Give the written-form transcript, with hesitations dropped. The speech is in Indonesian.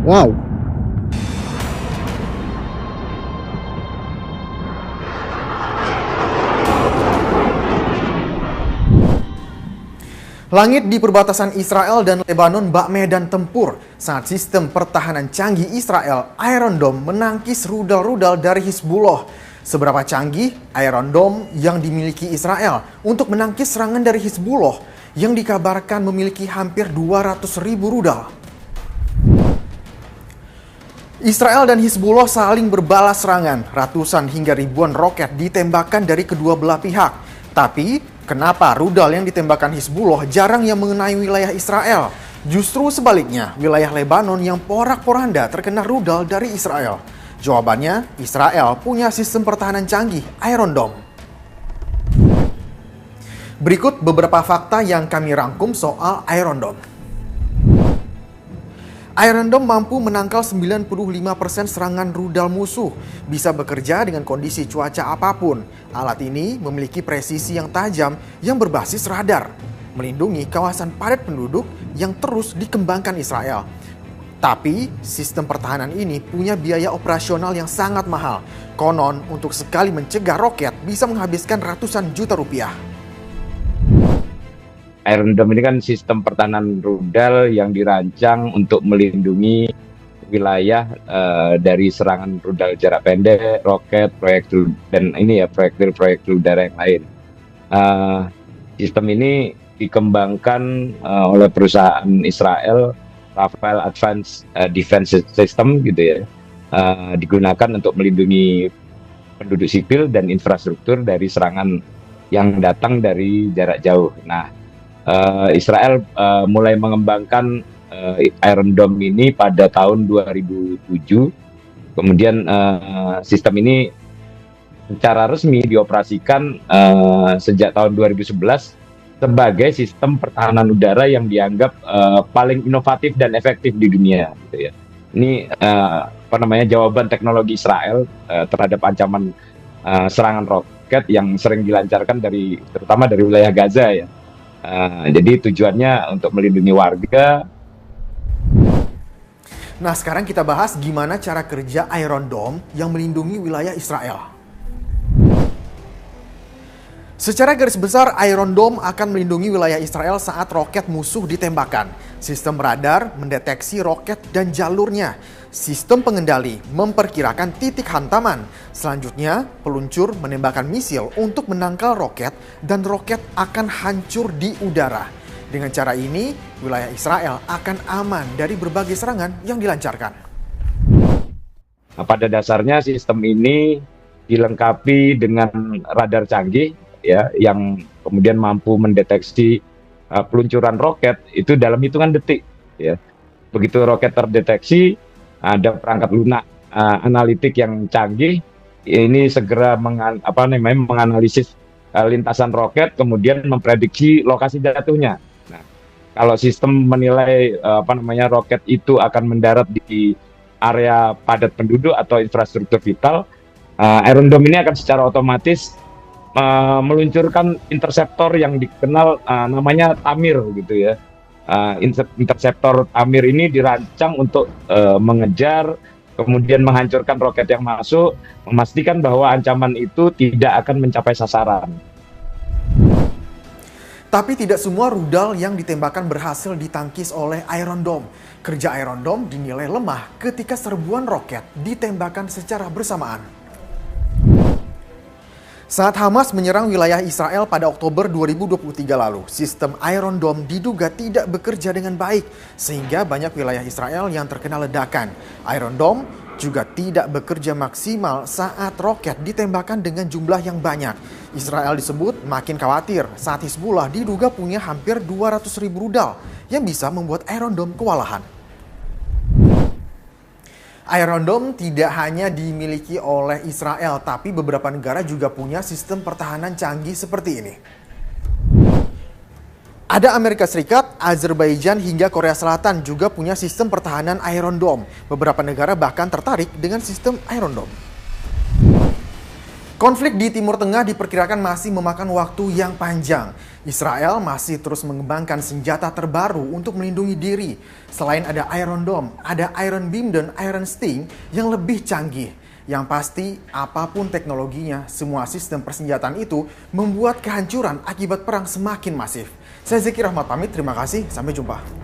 Wow. Langit di perbatasan Israel dan Lebanon bak medan tempur saat sistem pertahanan canggih Israel Iron Dome menangkis rudal-rudal dari Hizbullah. Seberapa canggih Iron Dome yang dimiliki Israel untuk menangkis serangan dari Hizbullah yang dikabarkan memiliki hampir 200.000 rudal. Israel dan Hizbullah saling berbalas serangan. Ratusan hingga ribuan roket ditembakkan dari kedua belah pihak. Tapi, kenapa rudal yang ditembakkan Hizbullah jarang yang mengenai wilayah Israel? Justru sebaliknya, wilayah Lebanon yang porak-poranda terkena rudal dari Israel. Jawabannya, Israel punya sistem pertahanan canggih, Iron Dome. Berikut beberapa fakta yang kami rangkum soal Iron Dome. Iron Dome mampu menangkal 95% serangan rudal musuh, bisa bekerja dengan kondisi cuaca apapun. Alat ini memiliki presisi yang tajam yang berbasis radar, melindungi kawasan padat penduduk yang terus dikembangkan Israel. Tapi, sistem pertahanan ini punya biaya operasional yang sangat mahal. Konon, untuk sekali mencegah roket bisa menghabiskan ratusan juta rupiah. Iron Dome ini kan sistem pertahanan rudal yang dirancang untuk melindungi wilayah dari serangan rudal jarak pendek, roket, proyektil, dan ini ya proyektil udara yang lain. Sistem ini dikembangkan oleh perusahaan Israel, Rafael Advanced Defense System gitu ya, digunakan untuk melindungi penduduk sipil dan infrastruktur dari serangan yang datang dari jarak jauh. Nah, Israel mulai mengembangkan Iron Dome ini pada tahun 2007. Kemudian sistem ini secara resmi dioperasikan sejak tahun 2011 sebagai sistem pertahanan udara yang dianggap paling inovatif dan efektif di dunia. Gitu ya. Ini jawaban teknologi Israel terhadap ancaman serangan roket yang sering dilancarkan terutama dari wilayah Gaza ya. Jadi tujuannya untuk melindungi warga. Nah, sekarang kita bahas gimana cara kerja Iron Dome yang melindungi wilayah Israel. Secara garis besar, Iron Dome akan melindungi wilayah Israel saat roket musuh ditembakkan. Sistem radar mendeteksi roket dan jalurnya. Sistem pengendali memperkirakan titik hantaman. Selanjutnya, peluncur menembakkan misil untuk menangkal roket dan roket akan hancur di udara. Dengan cara ini, wilayah Israel akan aman dari berbagai serangan yang dilancarkan. Nah, pada dasarnya sistem ini dilengkapi dengan radar canggih ya, yang kemudian mampu mendeteksi peluncuran roket itu dalam hitungan detik ya. Begitu roket terdeteksi, ada perangkat lunak analitik yang canggih, ini segera menganalisis lintasan roket, kemudian memprediksi lokasi jatuhnya. Nah, kalau sistem menilai roket itu akan mendarat di area padat penduduk atau infrastruktur vital, Iron Dome ini akan secara otomatis meluncurkan interseptor yang dikenal namanya Tamir gitu ya. Interseptor Tamir ini dirancang untuk mengejar, kemudian menghancurkan roket yang masuk, memastikan bahwa ancaman itu tidak akan mencapai sasaran. Tapi tidak semua rudal yang ditembakkan berhasil ditangkis oleh Iron Dome. Kerja Iron Dome dinilai lemah ketika serbuan roket ditembakkan secara bersamaan. Saat Hamas menyerang wilayah Israel pada Oktober 2023 lalu, sistem Iron Dome diduga tidak bekerja dengan baik, sehingga banyak wilayah Israel yang terkena ledakan. Iron Dome juga tidak bekerja maksimal saat roket ditembakkan dengan jumlah yang banyak. Israel disebut makin khawatir saat Hizbullah diduga punya hampir 200.000 rudal yang bisa membuat Iron Dome kewalahan. Iron Dome tidak hanya dimiliki oleh Israel, tapi beberapa negara juga punya sistem pertahanan canggih seperti ini. Ada Amerika Serikat, Azerbaijan hingga Korea Selatan juga punya sistem pertahanan Iron Dome. Beberapa negara bahkan tertarik dengan sistem Iron Dome. Konflik di Timur Tengah diperkirakan masih memakan waktu yang panjang. Israel masih terus mengembangkan senjata terbaru untuk melindungi diri. Selain ada Iron Dome, ada Iron Beam dan Iron Sting yang lebih canggih. Yang pasti, apapun teknologinya, semua sistem persenjataan itu membuat kehancuran akibat perang semakin masif. Saya Zeki Rahmat pamit, terima kasih, sampai jumpa.